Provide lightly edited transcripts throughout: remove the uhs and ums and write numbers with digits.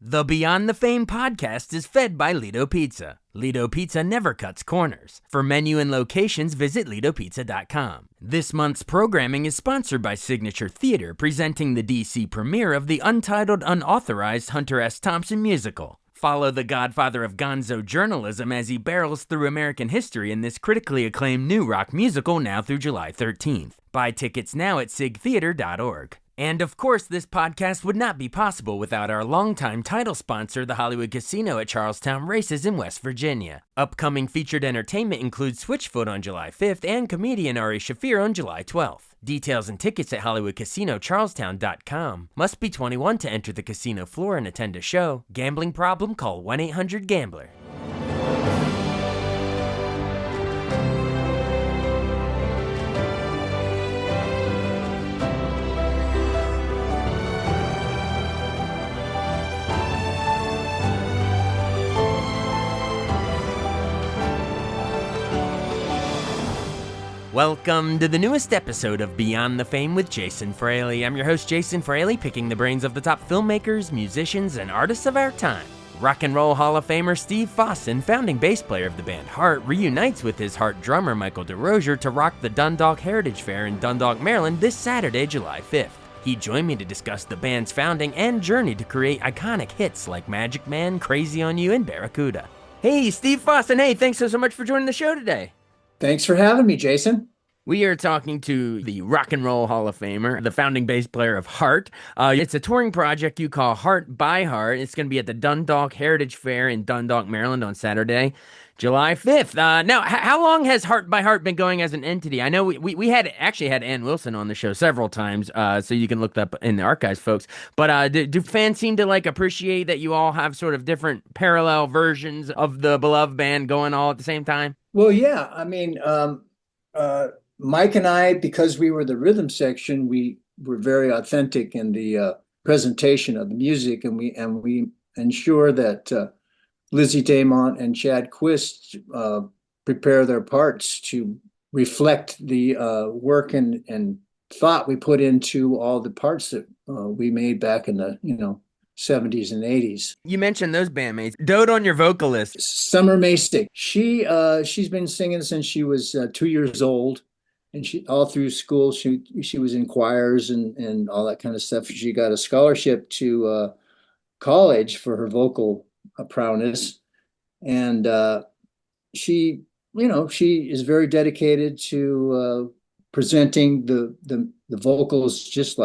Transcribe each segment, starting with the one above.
The Beyond the Fame podcast is fed by Lido Pizza. Lido Pizza never cuts corners. For menu and locations, visit LidoPizza.com. This month's programming is sponsored by Signature Theater, presenting the DC premiere of the untitled, unauthorized Hunter S. Thompson musical. Follow the godfather of gonzo journalism as he barrels through American history in this critically acclaimed new rock musical now through July 13th. Buy tickets now at sigtheater.org. And of course, this podcast would not be possible without our longtime title sponsor, the Hollywood Casino at Charlestown Races in West Virginia. Upcoming featured entertainment includes Switchfoot on July 5th and comedian Ari Shaffir on July 12th. Details and tickets at HollywoodCasinoCharlestown.com. Must be 21 to enter the casino floor and attend a show. Gambling problem? Call 1-800-GAMBLER. Welcome to the newest episode of Beyond the Fame with Jason Fraley. I'm your host, Jason Fraley, picking the brains of the top filmmakers, musicians, and artists of our time. Rock and Roll Hall of Famer Steve Fossen, founding bass player of the band Heart, reunites with his Heart drummer Michael DeRosier to rock the Dundalk Heritage Fair in Dundalk, Maryland this Saturday, July 5th. He joined me to discuss the band's founding and journey to create iconic hits like Magic Man, Crazy on You, and Barracuda. Hey, Steve Fossen, hey, thanks so much for joining the show today. Thanks for having me, Jason. We are talking to the Rock and Roll Hall of Famer, the founding bass player of Heart. It's a touring project you call Heart by Heart. It's going to be at the Dundalk Heritage Fair in Dundalk, Maryland on Saturday, July 5th. Now, how long has Heart by Heart been going as an entity? I know we had Ann Wilson on the show several times, so you can look that up in the archives, folks. But do fans seem to appreciate that you all have sort of different parallel versions of the beloved band going all at the same time? Well, yeah. I mean, Mike and I, because we were the rhythm section, we were very authentic in the presentation of the music, and we ensure that Lizzie Damont and Chad Quist prepare their parts to reflect the work and thought we put into all the parts that we made back in the 70s and 80s. You mentioned those bandmates. Dote on your vocalist, Summer Maystick. She's been singing since she was 2 years old. And she all through school, she was in choirs and all that kind of stuff. She got a scholarship to college for her vocal prowess, and she is very dedicated to presenting the vocals just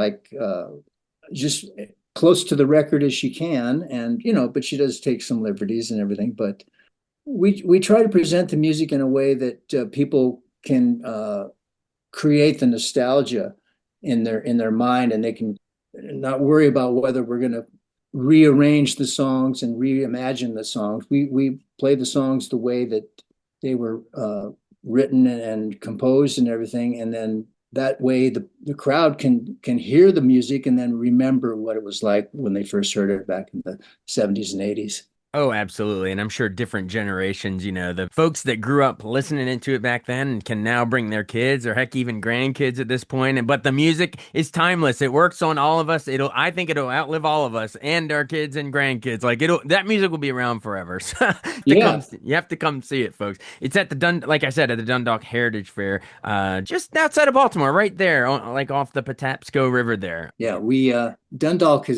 close to the record as she can, and but she does take some liberties and everything. But we try to present the music in a way that people can create the nostalgia in their mind, and they can not worry about whether we're going to rearrange the songs and reimagine the songs. We play the songs the way that they were written and composed and everything, and then that way the crowd can hear the music and then remember what it was like when they first heard it back in the 70s and 80s. Oh, absolutely. And I'm sure different generations, the folks that grew up listening into it back then can now bring their kids or heck, even grandkids at this point. But the music is timeless. It works on all of us. I think it'll outlive all of us and our kids and grandkids. That music will be around forever. So you have to come see it, folks. It's at like I said, at the Dundalk Heritage Fair, just outside of Baltimore, right there, off the Patapsco River there. Yeah, Dundalk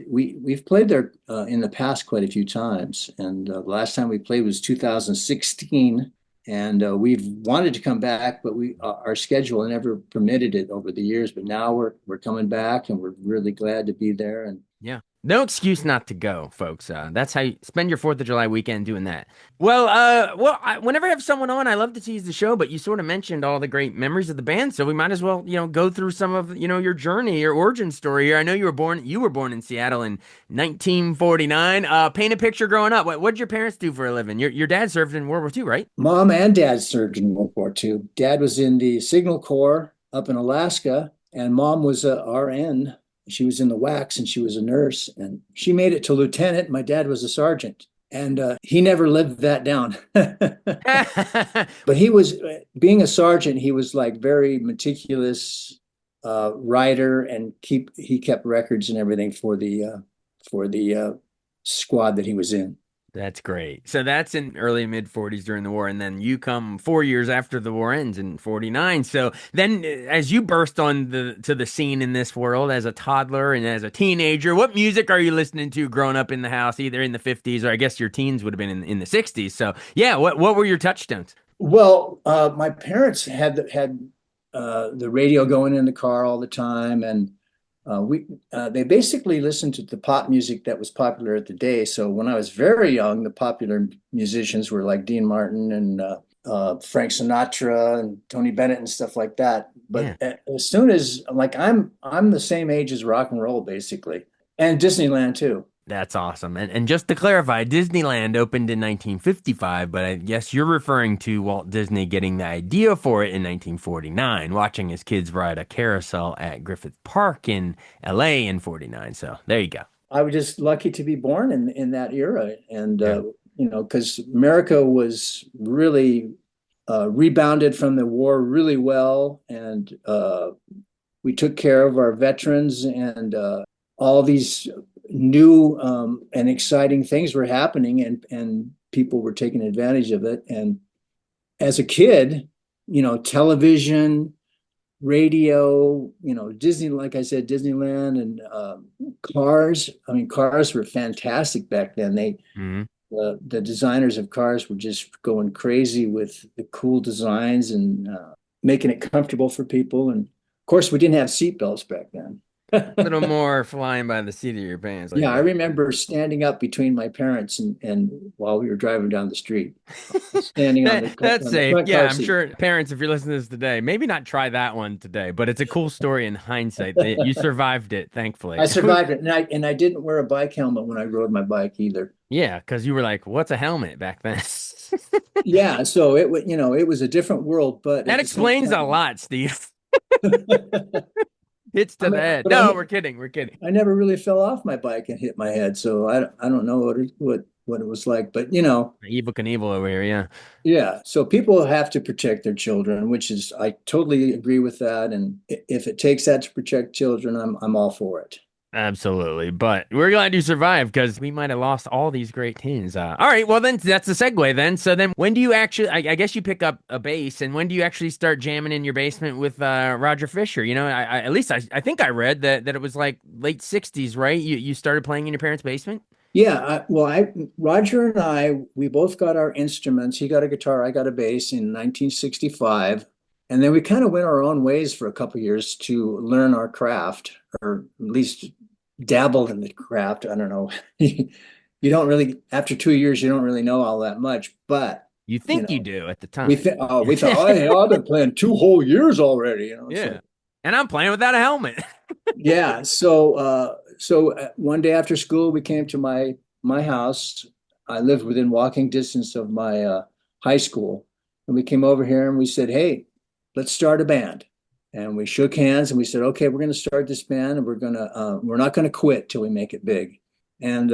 we've played there in the past quite a few times, and the last time we played was 2016, and we've wanted to come back, but our schedule never permitted it over the years. But now we're coming back, and we're really glad to be there. And yeah. No excuse not to go, folks. That's how you spend your 4th of July weekend, doing that. Well, whenever I have someone on, I love to tease the show, but you sort of mentioned all the great memories of the band, so we might as well, go through some of, your journey, your origin story here. I know you were born in Seattle in 1949. Paint a picture growing up. What did your parents do for a living? Your dad served in World War II, right? Mom and Dad served in World War II. Dad was in the Signal Corps up in Alaska, and Mom was a RN. She was in the WACs, and she was a nurse, and she made it to lieutenant. My dad was a sergeant, and he never lived that down. But he was, being a sergeant, he was very meticulous writer, and he kept records and everything for the squad that he was in. That's great. So that's in early mid 40s during the war, and then you come 4 years after the war ends in 49. So then, as you burst on the scene in this world as a toddler and as a teenager, what music are you listening to growing up in the house, either in the 50s or I guess your teens would have been in the 60s? So yeah, what were your touchstones? Well, my parents had the radio going in the car all the time, and we they basically listened to the pop music that was popular at the day. So when I was very young, the popular musicians were like Dean Martin and Frank Sinatra and Tony Bennett and stuff like that. But Yeah. as soon as like I'm the same age as rock and roll basically, and Disneyland too. That's awesome. And just to clarify, Disneyland opened in 1955, but I guess you're referring to Walt Disney getting the idea for it in 1949, watching his kids ride a carousel at Griffith Park in LA in 49. So there you go. I was just lucky to be born in that era, and Yeah. because America was really rebounded from the war really well, and we took care of our veterans, and all these new and exciting things were happening, and people were taking advantage of it. And as a kid, television, radio, Disney, like I said, Disneyland and cars. I mean, cars were fantastic back then. Mhm. The designers of cars were just going crazy with the cool designs and making it comfortable for people. And of course, we didn't have seatbelts back then. A little more flying by the seat of your pants, I Yeah, I guess. remember standing up between my parents and while we were driving down the street, standing on That's on the safe. front Yeah, car I'm seat. sure parents, if you're listening to this today, maybe not try that one today, but it's a cool story in hindsight that you survived it, thankfully. I survived it, and I didn't wear a bike helmet when I rode my bike either. Yeah, because you were like, what's a helmet back then? Yeah, so it was a different world, but at That the same explains a time, lot, Steve. Hits I to the mean, head. but No, we're kidding. We're kidding. I never really fell off my bike and hit my head, so I don't know what it was like, but Evil Knievel over here, yeah. yeah. So people have to protect their children, which is I totally agree with that, and if it takes that to protect children, I'm all for it. Absolutely. But we're glad you survived because we might have lost all these great teams. All right. Well, then that's the segue then. So then when do you actually, I guess you pick up a bass and when do you actually start jamming in your basement with Roger Fisher? At least I think I read that it was like late 60s, right? You started playing in your parents' basement? Yeah, Roger and we both got our instruments. He got a guitar, I got a bass in 1965, and then we kind of went our own ways for a couple of years to learn our craft, or at least dabble in the craft. I don't know. You don't really, after 2 years, you don't really know all that much, but You you think you know, do at the time. we thought, oh, yeah, I've been playing 2 whole years already. It's Yeah. like, And I'm playing without a helmet. yeah. So one day after school, we came to my house. I lived within walking distance of my high school, and we came over here and we said, "Hey, let's start a band." And we shook hands and we said, "Okay, we're going to start this band, and we're not going to quit till we make it big." And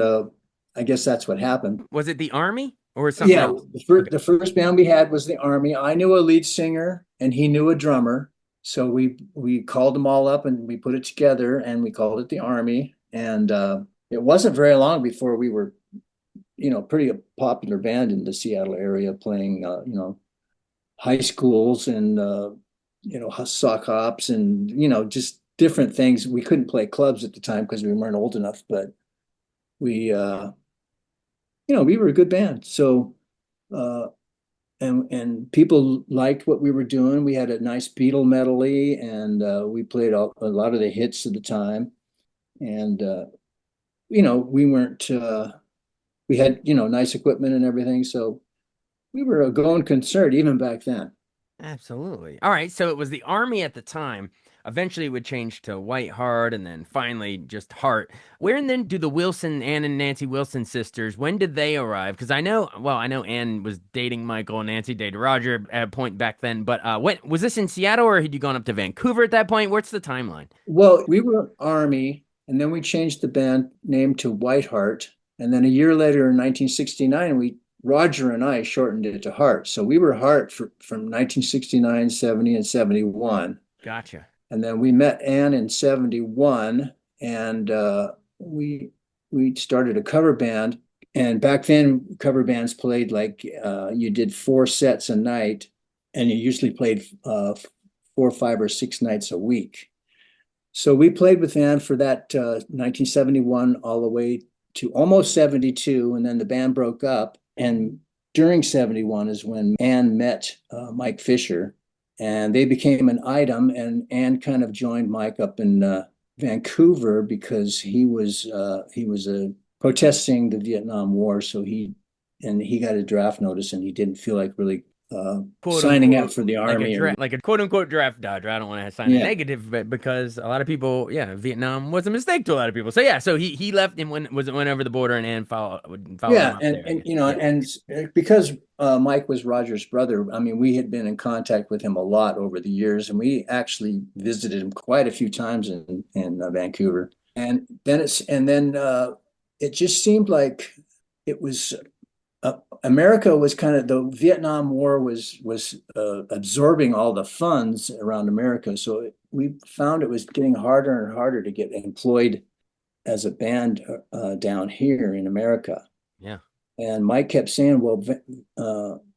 I guess that's what happened. Was it the Army or something Yeah, else? Okay. the first band we had was the Army. I knew a lead singer and he knew a drummer. So we called them all up and we put it together and we called it the Army. And it wasn't very long before we were, pretty a popular band in the Seattle area playing, high schools and, sock hops and, just different things. We couldn't play clubs at the time because we weren't old enough, but we, we were a good band. So, uh, and people liked what we were doing. We had a nice Beatle medley, and we played a lot of the hits at the time. And we weren't. We had nice equipment and everything, so we were a going concert even back then. Absolutely. All right. So it was the Army at the time. Eventually, it would change to White Hart, and then finally just Hart. Where and then do the Wilson, Ann and Nancy Wilson sisters? When did they arrive? Because I know Ann was dating Michael, and Nancy dated Roger at a point back then. But when was this in Seattle, or had you gone up to Vancouver at that point? What's the timeline? Well, we were Army, and then we changed the band name to White Hart, and then a year later in 1969, Roger and I shortened it to Hart. So we were Hart from 1969, 70, and 71. Gotcha. And then we met Ann in 71, and we we started a cover band. And back then, cover bands played like you did 4 sets a night, and you usually played 4, 5, or 6 nights a week. So we played with Ann for that 1971 all the way to almost 72, and then the band broke up. And during 71 is when Ann met Mike Fisher, and they became an item. And Ann kind of joined Mike up in Vancouver because he was protesting the Vietnam War. So he got a draft notice, and he didn't feel like really Quote signing up unquote, for the like army. Or like a quote unquote draft dodger. I don't want to sign a yeah, negative, but because a lot of people, yeah, Vietnam was a mistake to a lot of people. So yeah, so he left and went over the border and followed him yeah, up and there, I and guess. you know, Yeah. and because Mike was Roger's brother, I mean, we had been in contact with him a lot over the years, and we actually visited him quite a few times in Vancouver. And then it just seemed like it was America was kind of, the Vietnam War was absorbing all the funds around America, so we found it was getting harder and harder to get employed as a band down here in America. Yeah. And Mike kept saying, well,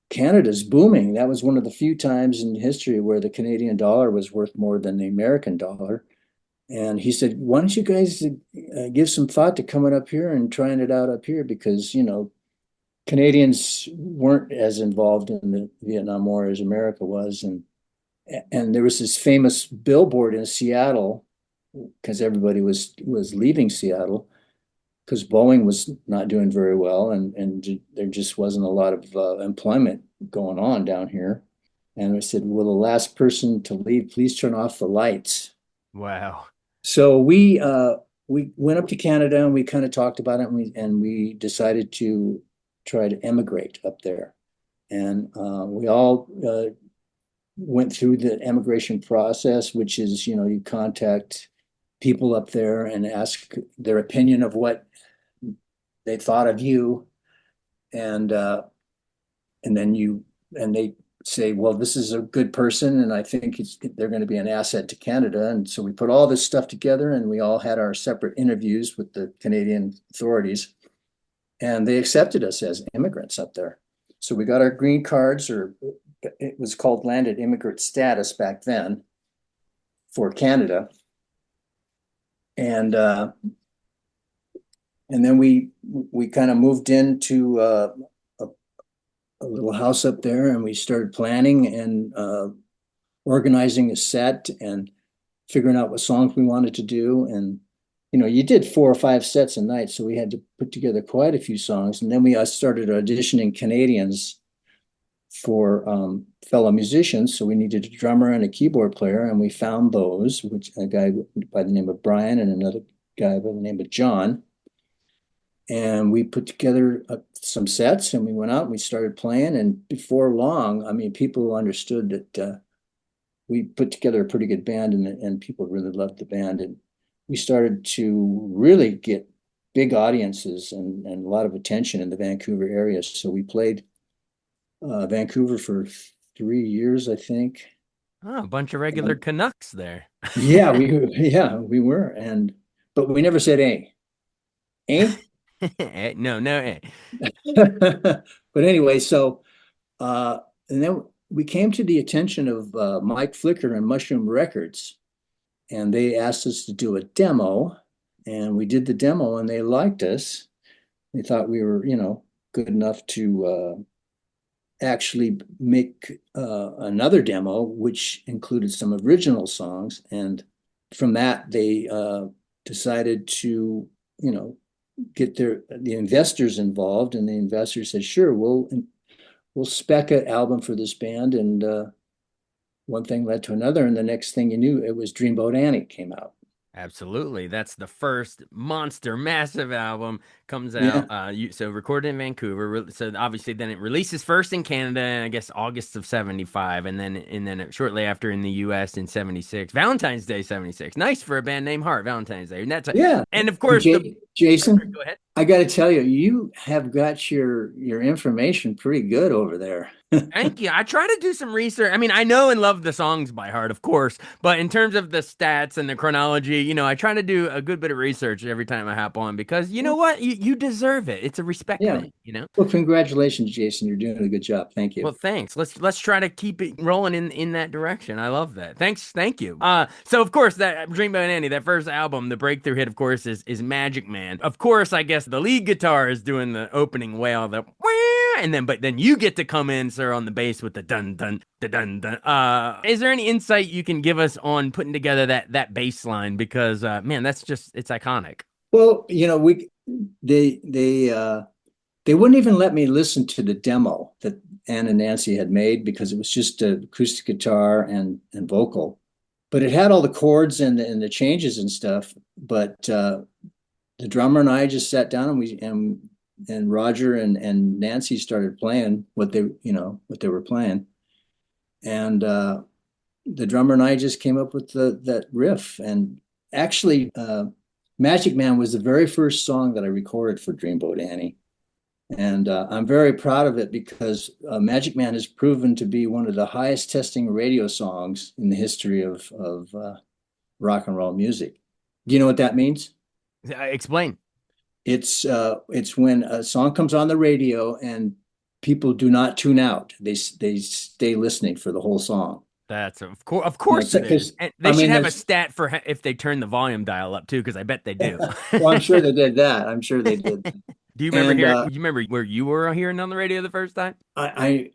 Canada's booming. That was one of the few times in history where the Canadian dollar was worth more than the American dollar. And he said, why don't you guys give some thought to coming up here and trying it out up here? Because, Canadians weren't as involved in the Vietnam War as America was. And there was this famous billboard in Seattle because everybody was leaving Seattle because Boeing was not doing very well, and there just wasn't a lot of employment going on down here. And I said, "Will the last person to leave please turn off the lights?" Wow. So we went up to Canada and we kind of talked about it, and we decided to try to emigrate up there. And we all went through the emigration process, which is, you contact people up there and ask their opinion of what they thought of you, and and then they say, well, this is a good person, and I think they're going to be an asset to Canada. And so we put all this stuff together, and we all had our separate interviews with the Canadian authorities, and they accepted us as immigrants up there. So we got our green cards, or it was called landed immigrant status back then for Canada. And then we kind of moved into a little house up there, and we started planning and organizing a set and figuring out what songs we wanted to do. And you did 4 or 5 sets a night, so we had to put together quite a few songs. And then we started auditioning Canadians for fellow musicians. So we needed a drummer and a keyboard player, and we found those, which a guy by the name of Brian and another guy by the name of John. And we put together some sets, and we went out and we started playing. And before long, I mean, people understood that we put together a pretty good band, and people really loved the band. And we started to really get big audiences and a lot of attention in the Vancouver area. So we played Vancouver for 3 years, I think. Oh, a bunch of regular Canucks there. We were, but we never said eh. No, no. But anyway, so and then we came to the attention of Mike Flicker and Mushroom Records, and they asked us to do a demo, and we did the demo, and they liked us. They thought we were, good enough to actually make another demo, which included some original songs. And from that, they decided to, get the investors involved, and the investors said, sure, we'll spec an album for this band. And one thing led to another, and the next thing you knew, it was Dreamboat Annie came out. Absolutely. That's the first monster massive album comes Yeah, out. So recorded in Vancouver. So obviously then it releases first in Canada, I guess August of 75, and then shortly after in the US in 76. Valentine's Day 76. Nice for a band named Heart, Valentine's Day. yeah. And of And course Jay Jason, Go ahead. I got to tell you, you have got your information pretty good over there. Thank you. I try to do some research. I mean, I know and love the songs by heart, of course, but in terms of the stats and the chronology, I try to do a good bit of research every time I hop on because you know what? You deserve it. It's a respect Yeah. thing. Well, congratulations, Jason. You're doing a good job. Thank you. Well, thanks. Let's try to keep it rolling in that direction. I love that. Thanks, thank you. So of course that Dreamboat Annie, that first album, the breakthrough hit, of course, is Magic Man. Of course, I guess the lead guitar is doing the opening wail, the wah, and then you get to come in, sir, on the bass with the dun dun the dun dun. Is there any insight you can give us on putting together that bass line? Because man, it's iconic. Well, they they uh they wouldn't even let me listen to the demo that Ann and Nancy had made because it was just acoustic guitar and vocal. But it had all the chords and the changes and stuff. But the drummer and I just sat down and and Roger and Nancy started playing what they were playing. And the drummer and I just came up with that riff. And actually, Magic Man was the very first song that I recorded for Dreamboat Annie. And I'm very proud of it because Magic Man has proven to be one of the highest testing radio songs in the history of rock and roll music. Do you know what that means? Explain. It's when a song comes on the radio and people do not tune out. They stay listening for the whole song. That's of course it is. Because And I they should mean, have a there's stat for if they turn the volume dial up too, because I bet they do. well, I'm sure they did that. I'm sure they did. Do you remember And hearing? You remember where you were hearing on the radio the first time? I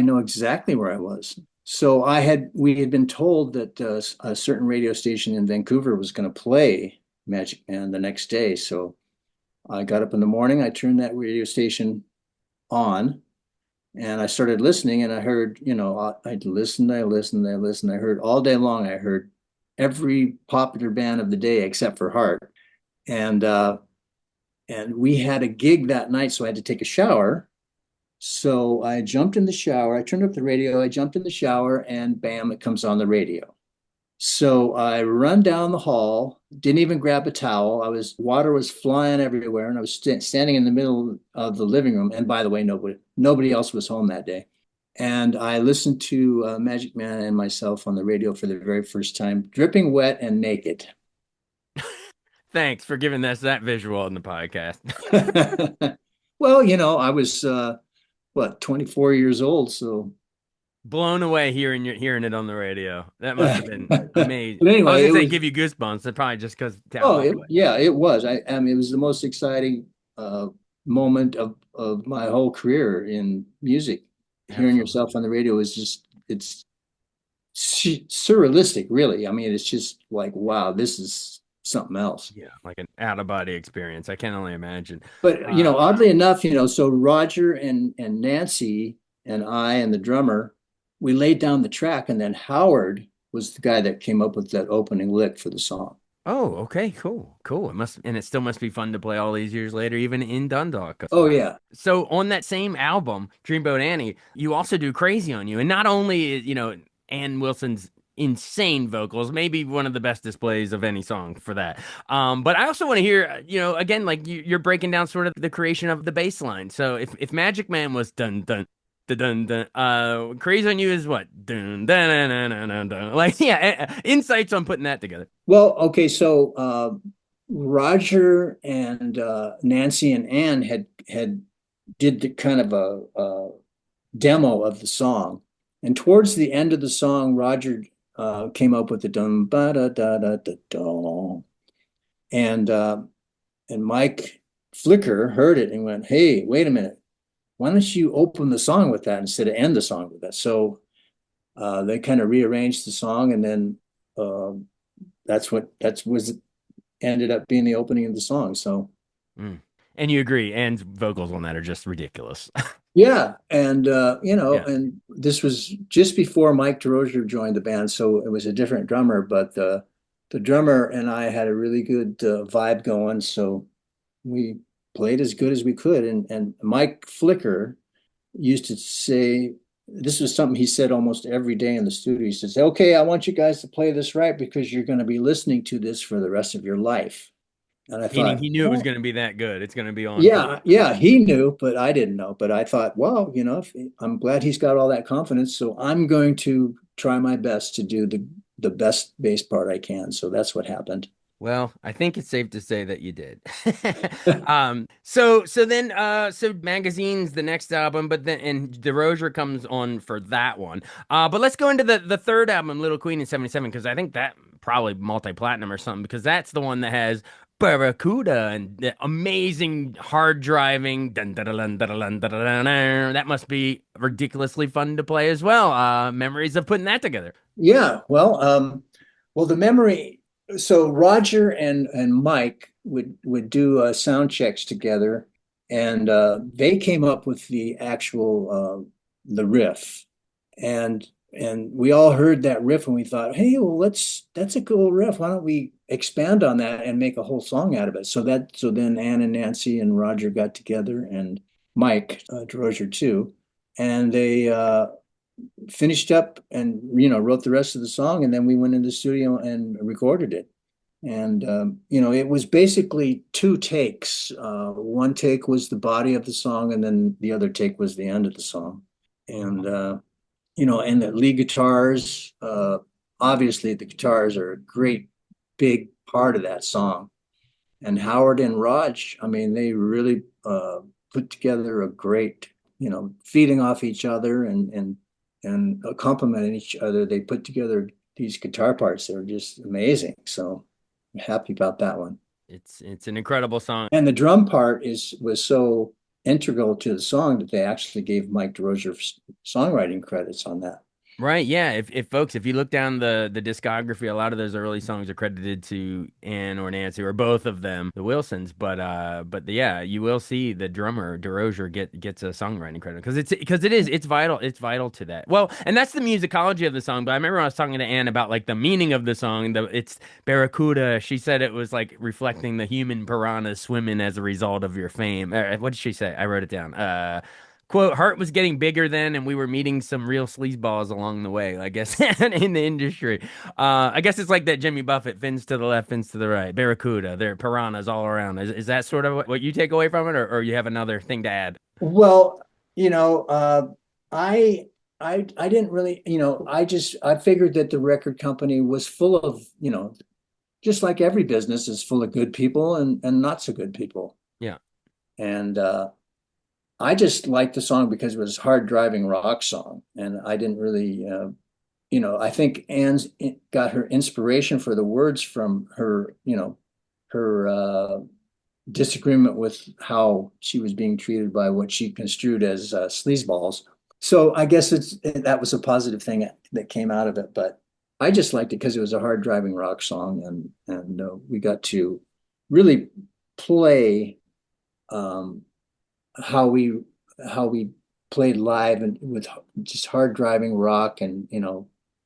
know exactly where I was. So we had been told that a certain radio station in Vancouver was going to play Magic Man the next day. So I got up in the morning, I turned that radio station on, and I started listening, and I heard, I listened, I listened, I listened. I heard all day long. I heard every popular band of the day except for Heart, and we had a gig that night, so I had to take a shower. So I jumped in the shower. I turned up the radio. I jumped in the shower, and bam, it comes on the radio. So I run down the hall, didn't even grab a towel. Water was flying everywhere, and I was standing in the middle of the living room. And by the way, nobody else was home that day. And I listened to Magic Man and myself on the radio for the very first time, dripping wet and naked. Thanks for giving us that visual in the podcast. Well, I was 24 years old, so Blown away hearing it on the radio. That must have been but amazing. I was anyway, gonna say give you goosebumps. That probably just because yeah, it was. I mean, it was the most exciting moment of my whole career in music. Hearing Absolutely. yourself on the radio is it's surrealistic, really. I mean, it's just like, wow, this is something else. Yeah, like an out of body experience. I can only imagine. But Uh, oddly enough, so Roger and Nancy and I and the drummer, we laid down the track, and then Howard was the guy that came up with that opening lick for the song. oh, okay, cool. It still must be fun to play all these years later, even in Dundalk. Oh yeah. So on that same album, Dreamboat Annie, you also do Crazy on You. And not only, Ann Wilson's insane vocals, maybe one of the best displays of any song for that. But I also want to hear, again, like you're breaking down sort of the creation of the bass line. So if Magic Man was dun dun dun dun dun, Crazy on You is what? Dun dun dun dun dun dun. Dun. Like, yeah, insights on putting that together. Well, okay, so Roger and Nancy and Ann had did the kind of a demo of the song, and towards the end of the song, Roger came up with the dum ba da da da da dum, and Mike Flicker heard it and went, "Hey, wait a minute, why don't you open the song with that instead of end the song with that?" So they kind of rearranged the song, and then uh, that was ended up being the opening of the song. So Mm. And you agree, and vocals on that are just ridiculous. yeah, and Yeah. and this was just before Mike DeRozier joined the band, so it was a different drummer, but the drummer and I had a really good vibe going, so we played as good as we could. And Mike Flicker used to say, this was something he said almost every day in the studio. He says, "Okay, I want you guys to play this right because you're going to be listening to this for the rest of your life." And I Meaning thought, he knew it was oh, going to be that good. It's going to be on point. yeah, yeah, he knew, but I didn't know. But I thought, well, I'm glad he's got all that confidence. So I'm going to try my best to do the best bass part I can. So that's what happened. Well, I think it's safe to say that you did. So Magazine's the next album, but then and DeRozier comes on for that one. But let's go into the third album, Little Queen in '77, because I think that probably multi-platinum or something, because that's the one that has Barracuda and the amazing hard driving. Dun, dun, dun, dun, dun, dun, dun, dun, dun. That must be ridiculously fun to play as well. Memories of putting that together. Yeah, well, the memory. So Roger and Mike would do sound checks together, and they came up with the actual the riff, and we all heard that riff, and we thought, hey, well, that's a cool riff. Why don't we expand on that and make a whole song out of it? So then Ann and Nancy and Roger got together, and Mike Drozier too, and they finished up and wrote the rest of the song, and then we went in the studio and recorded it. And it was basically two takes. One take was the body of the song, and then the other take was the end of the song. And and the lead guitars, obviously the guitars are a great big part of that song. And Howard and Raj, I mean, they really put together a great, feeding off each other and complementing each other. They put together these guitar parts that are just amazing. So I'm happy about that one. It's an incredible song. And the drum part was so integral to the song that they actually gave Mike DeRozier songwriting credits on that. Right, yeah. If folks, if you look down the discography, a lot of those early songs are credited to Ann or Nancy or both of them, the Wilsons. But yeah, you will see the drummer DeRozier gets a songwriting credit because it's vital to that. Well, and that's the musicology of the song. But I remember I was talking to Ann about like the meaning of the song. It's Barracuda. She said it was like reflecting the human piranhas swimming as a result of your fame. What did she say? I wrote it down. Quote, heart was getting bigger then, and we were meeting some real sleazeballs along the way, I guess, in the industry. I guess it's like that Jimmy Buffett, fins to the left, fins to the right, Barracuda, there are piranhas all around. Is that sort of what you take away from it, or you have another thing to add? Well, I I didn't really, I figured that the record company was full of, just like every business is full of good people and not so good people. Yeah. And I just liked the song because it was a hard driving rock song, and I didn't really, I think Ann's got her inspiration for the words from her, her disagreement with how she was being treated by what she construed as sleazeballs. So I guess that was a positive thing that came out of it. But I just liked it because it was a hard driving rock song, and we got to really play um, how we how we played live and with just hard driving rock, and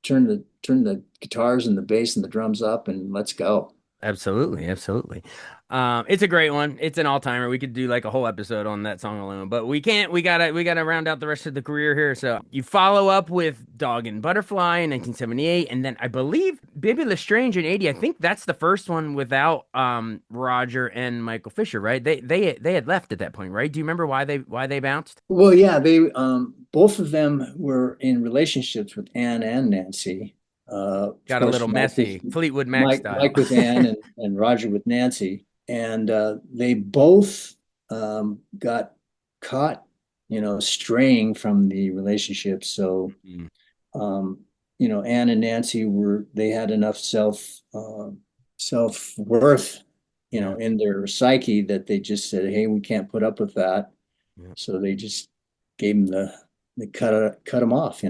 turn the guitars and the bass and the drums up, and let's go. Absolutely, absolutely. It's a great one. It's an all-timer. We could do like a whole episode on that song alone, but we can't. We gotta round out the rest of the career here. So you follow up with Dog and Butterfly in 1978, and then I believe Baby Lestrange in '80. I think that's the first one without Roger and Michael Fisher, right? They had left at that point, right? Do you remember why they bounced? Well, yeah, they both of them were in relationships with Ann and Nancy. Of Got a course, little Mike with messy, Fleetwood Mac style. Mike with Ann and Roger with Nancy, and they both got caught, straying from the relationship. So, Mm, Ann and Nancy they had enough self worth, yeah, in their psyche that they just said, "Hey, we can't put up with that." yeah. So they just gave him they cut him off.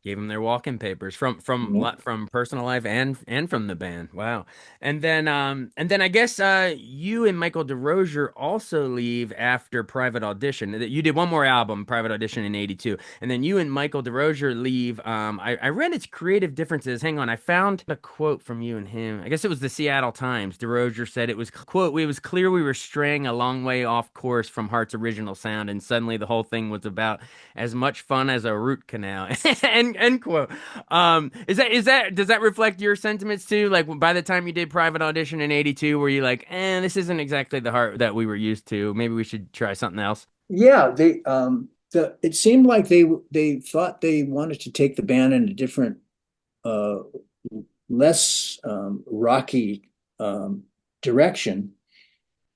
Gave them their walking papers Yeah. from personal life and from the band. Wow. And then I guess you and Michael DeRozier also leave after Private Audition. You did one more album, Private Audition in '82. And then you and Michael DeRozier leave. I read its creative differences. Hang on, I found a quote from you and him. I guess it was the Seattle Times. DeRozier said it was, quote, it was clear we were straying a long way off course from Heart's original sound, and suddenly the whole thing was about as much fun as a root canal. And End quote. Is that does that reflect your sentiments too? Like by the time you did Private Audition in '82, were you like, this isn't exactly the heart that we were used to. Maybe we should try something else. Yeah, it seemed like they thought they wanted to take the band in a different, uh, less rocky direction,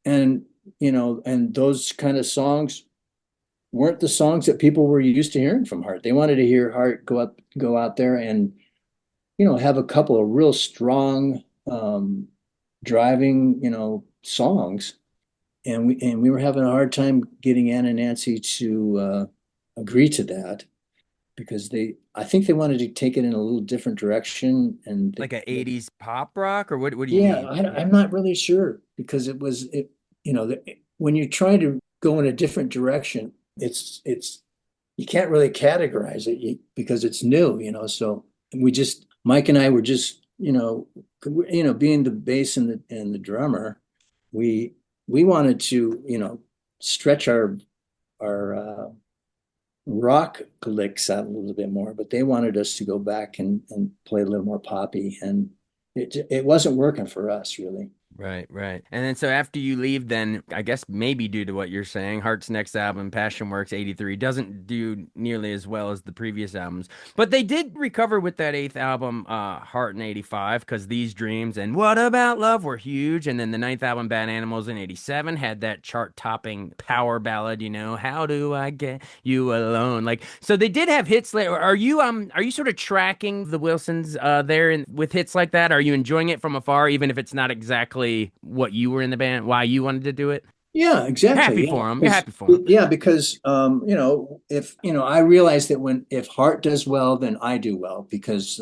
and and those kind of songs weren't the songs that people were used to hearing from Heart. They wanted to hear Heart go out there and have a couple of real strong driving songs, and we were having a hard time getting Ann and Nancy to agree to that because I think they wanted to take it in a little different direction, and Like a '80s pop rock, or what do you yeah, mean? I'm not really sure because when you're trying to go in a different direction, it's you can't really categorize it because it's new, So Mike and I were just, being the bass and the drummer, we we wanted to, stretch our rock licks out a little bit more, but they wanted us to go back and play a little more poppy, and it wasn't working for us really. Right, right. And then so after you leave, then I guess maybe due to what you're saying, Heart's next album, Passion Works '83, doesn't do nearly as well as the previous albums. But they did recover with that eighth album, Heart in '85, because These Dreams and What About Love were huge. And then the ninth album, Bad Animals in '87, had that chart-topping power ballad, How Do I Get You Alone? Like, so they did have hits later. Are you sort of tracking the Wilsons there with hits like that? Are you enjoying it from afar, even if it's not exactly what you were in the band, why you wanted to do it? Yeah, Happy exactly. Yeah, for him. You're happy for him. because if I realize that if Heart does well, then I do well because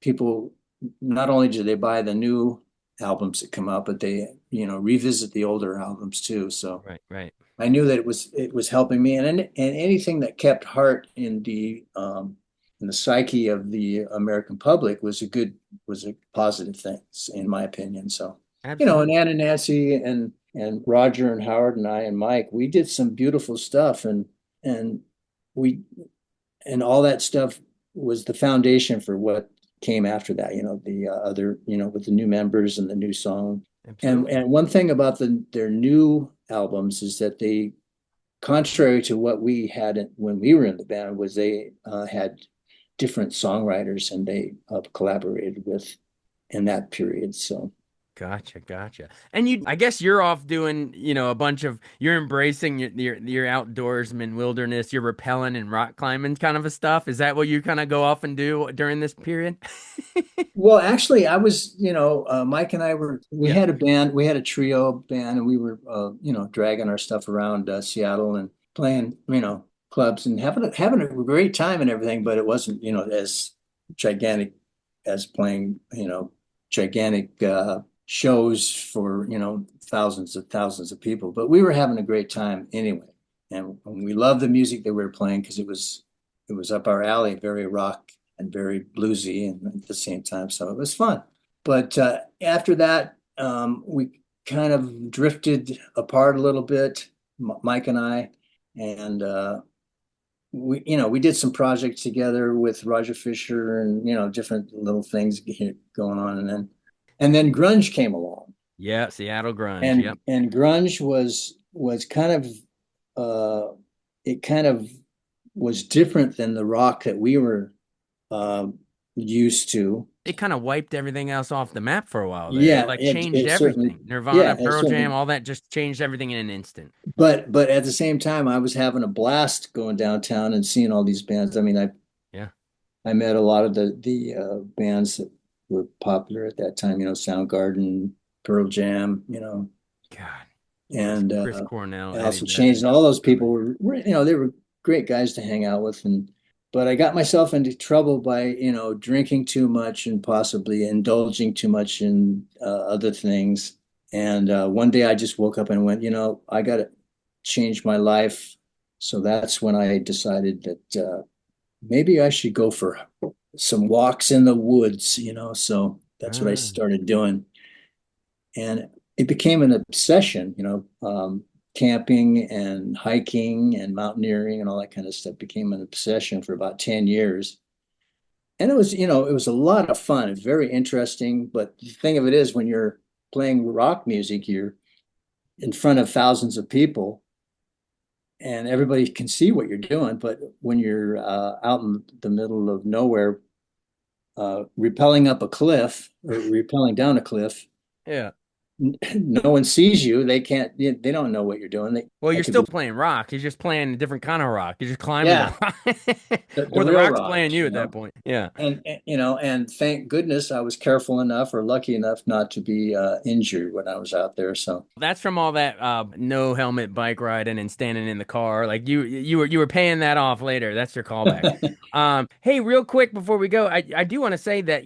people not only do they buy the new albums that come out, but they revisit the older albums too. So Right, right. I knew that it was helping me, and anything that kept Heart in the psyche of the American public was a positive thing, in my opinion. So and Absolutely. Ann and Nancy and Roger and Howard and I and Mike, we did some beautiful stuff, and we and all that stuff was the foundation for what came after that. The other, with the new members and the new song. And Absolutely. and one thing about their new albums is that they, contrary to what we had when we were in the band, was they had different songwriters and they collaborated with in that period. So Gotcha, gotcha. And I guess you're off doing, you're embracing your outdoorsman wilderness, your rappelling and rock climbing kind of a stuff. Is that what you kind of go off and do during this period? well, actually, I was, Mike and I we Yeah. had a band, we had a trio band, and we were, dragging our stuff around Seattle and playing, clubs and having a great time and everything. But it wasn't, as gigantic as playing, gigantic shows for, thousands of people. But we were having a great time anyway, and we loved the music that we were playing because it was up our alley, very rock and very bluesy and at the same time. So it was fun. But after that, we kind of drifted apart a little bit, Mike and I, and we did some projects together with Roger Fisher and different little things going on, and then grunge came along, Yeah, Seattle grunge. and Yep. and grunge was kind of it kind of was different than the rock that we were used to. It kind of wiped everything else off the map for a while there. It Yeah, like it changed it certainly, everything. yeah, Nirvana, it Pearl Jam, certainly. all that just changed everything in an instant. But at the same time, I was having a blast going downtown and seeing all these bands. I mean, Yeah. I met a lot of the bands that were popular at that time. Soundgarden, Pearl Jam, God. and Chris Cornell, Eddie also changed. Vedder. All those people were they were great guys to hang out with, but I got myself into trouble by drinking too much and possibly indulging too much in other things. And one day I just woke up and went, I got to change my life. So that's when I decided that maybe I should go for some walks in the woods. So that's what I Ah. started doing, and it became an obsession. Camping and hiking and mountaineering and all that kind of stuff became an obsession for about 10 years. And it was, it was a lot of fun, very interesting. But the thing of it is, when you're playing rock music, you're in front of thousands of people and everybody can see what you're doing. But when you're out in the middle of nowhere, rappelling up a cliff or rappelling down a cliff, Yeah. no one sees you. They can't, they don't know what you're doing. Well, I you're could still be, playing rock. You're just playing a different kind of rock. You're just climbing the yeah, rock. the Or the real rock's rock, playing you at that point. Yeah. and thank goodness I was careful enough or lucky enough not to be injured when I was out there. So That's from all that no helmet bike riding and standing in the car. Like you were paying that off later. That's your callback. Hey, real quick before we go, I do want to say that,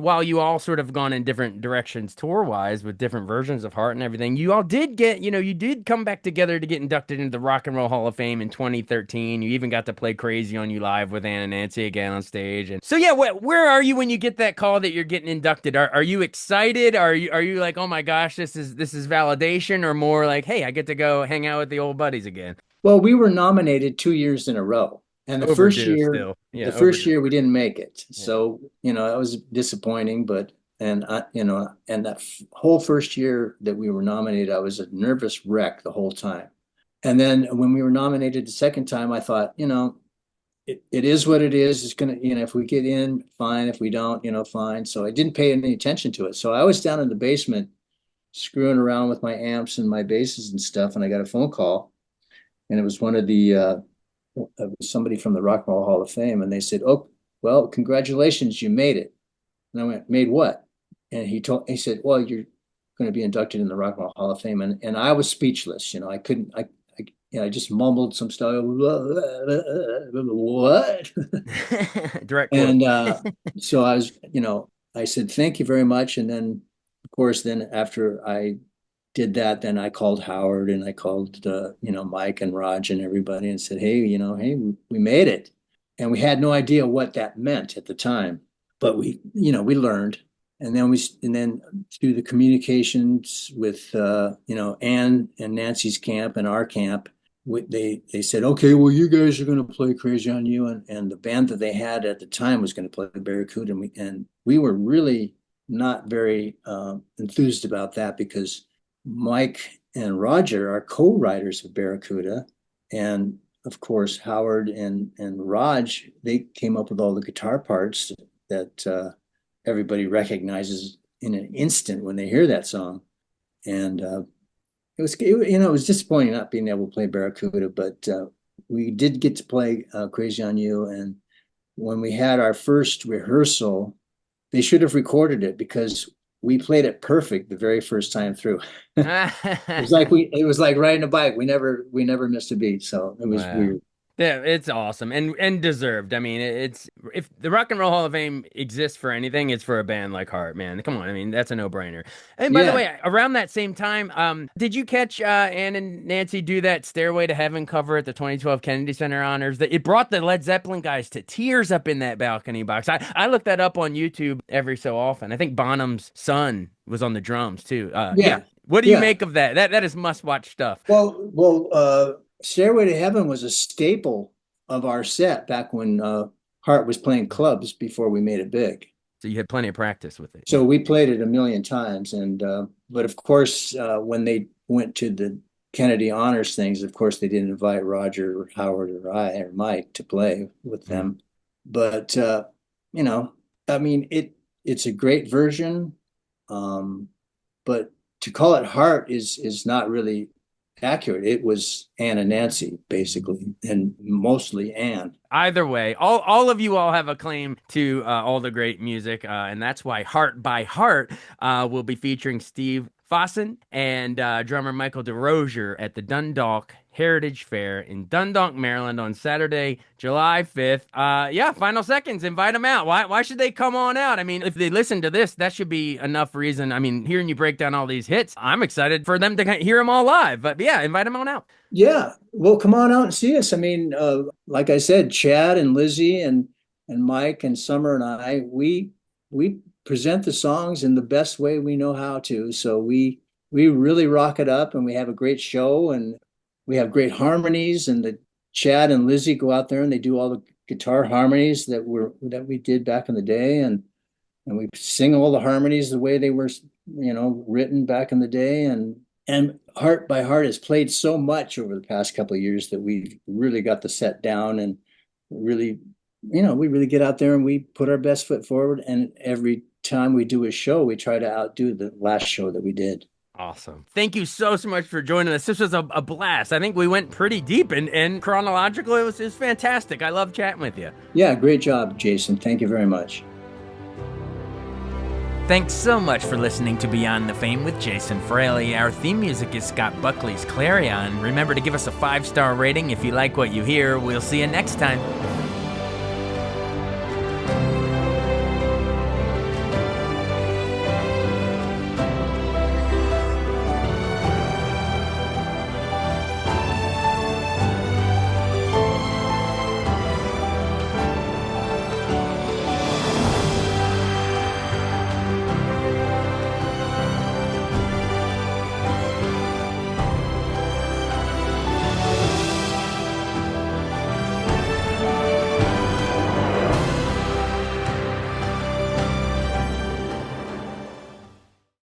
while you all sort of gone in different directions tour wise with different versions of Heart and everything, you all did get, you did come back together to get inducted into the Rock and Roll Hall of Fame in 2013. You even got to play Crazy on You live with Ann and Nancy again on stage. And so yeah, where are you when you get that call that you're getting inducted? Are you excited? Are you like, oh my gosh, this is validation, or more like, hey, I get to go hang out with the old buddies again? well, we were nominated 2 years in a row. And Overdue still. the Yeah, first overdue. year we didn't make it. Yeah. So, that was disappointing, but and that whole first year that we were nominated, I was a nervous wreck the whole time. And then when we were nominated the second time, I thought, it is what it is. It's gonna, if we get in, fine. If we don't, fine. So I didn't pay any attention to it. So I was down in the basement screwing around with my amps and my basses and stuff, and I got a phone call, and it was one of the somebody from the Rock and Roll Hall of Fame, and they said, "Oh, well, congratulations, you made it." And I went, "Made what?" And he said, "Well, you're going to be inducted in the Rock and Roll Hall of Fame." And I was speechless. I couldn't. I just mumbled some stuff. What? Direct quote. And so I said, "Thank you very much." And then, of course, then after I did that, then I called Howard and I called Mike and Raj and everybody and said, "Hey, hey, we made it," and we had no idea what that meant at the time, but we learned, and then through the communications with Ann and Nancy's camp and our camp, they said, "Okay, well, you guys are going to play Crazy on You," and the band that they had at the time was going to play Barracuda, and we were really not very enthused about that because Mike and Roger are co-writers of Barracuda, and of course Howard and Raj, they came up with all the guitar parts that everybody recognizes in an instant when they hear that song. And it was disappointing not being able to play Barracuda, but we did get to play Crazy on You. And when we had our first rehearsal, they should have recorded it because we played it perfect the very first time through. It was like riding a bike. We never missed a beat. So it was Wow. weird. Yeah, it's awesome and deserved. I mean, it's if the Rock and Roll Hall of Fame exists for anything, it's for a band like Heart, man. Come on, I mean, that's a no-brainer. And by the Yeah. way, around that same time, did you catch Ann and Nancy do that Stairway to Heaven cover at the 2012 Kennedy Center Honors? That it brought the Led Zeppelin guys to tears up in that balcony box. I look that up on YouTube every so often. I think Bonham's son was on the drums too. Yeah. Yeah. What do you Yeah. make of that? That is must-watch stuff. Well, Stairway to Heaven was a staple of our set back when Hart was playing clubs before we made it big. So you had plenty of practice with it. So Yeah. we played it a million times, and but of course, when they went to the Kennedy Honors things, of course they didn't invite Roger or Howard or I or Mike to play with Mm. them. But you know, I mean, it's a great version, um, but to call it Heart is not really accurate. It was Ann and Nancy basically, and mostly Ann. Either way, all of you all have a claim to all the great music, and that's why Heart by Heart will be featuring Steve Fossen and drummer Michael DeRozier at the Dundalk Heritage Fair in Dundalk, Maryland on Saturday, July 5th. Yeah, final seconds. Invite them out. Why should they come on out? I mean, if they listen to this, that should be enough reason. I mean, hearing you break down all these hits, I'm excited for them to hear them all live. But yeah, invite them on out. Yeah, well, come on out and see us. I mean, like I said, Chad and Lizzie and Mike and Summer and we present the songs in the best way we know how to. So we really rock it up, and we have a great show, and we have great harmonies. And the Chad and Lizzie go out there and they do all the guitar harmonies that we did back in the day, and we sing all the harmonies the way they were, written back in the day, and Heart by Heart has played so much over the past couple of years that we've really got the set down, and really, we really get out there and we put our best foot forward, and every time we do a show, we try to outdo the last show that we did. Awesome. Thank you so much for joining us. This was a blast. I think we went pretty deep and chronological. It was fantastic. I love chatting with you. Yeah, great job, Jason. Thank you very much. Thanks so much for listening to Beyond the Fame with Jason Fraley. Our theme music is Scott Buckley's Clarion. Remember to give us a 5-star rating if you like what you hear. We'll see you next time.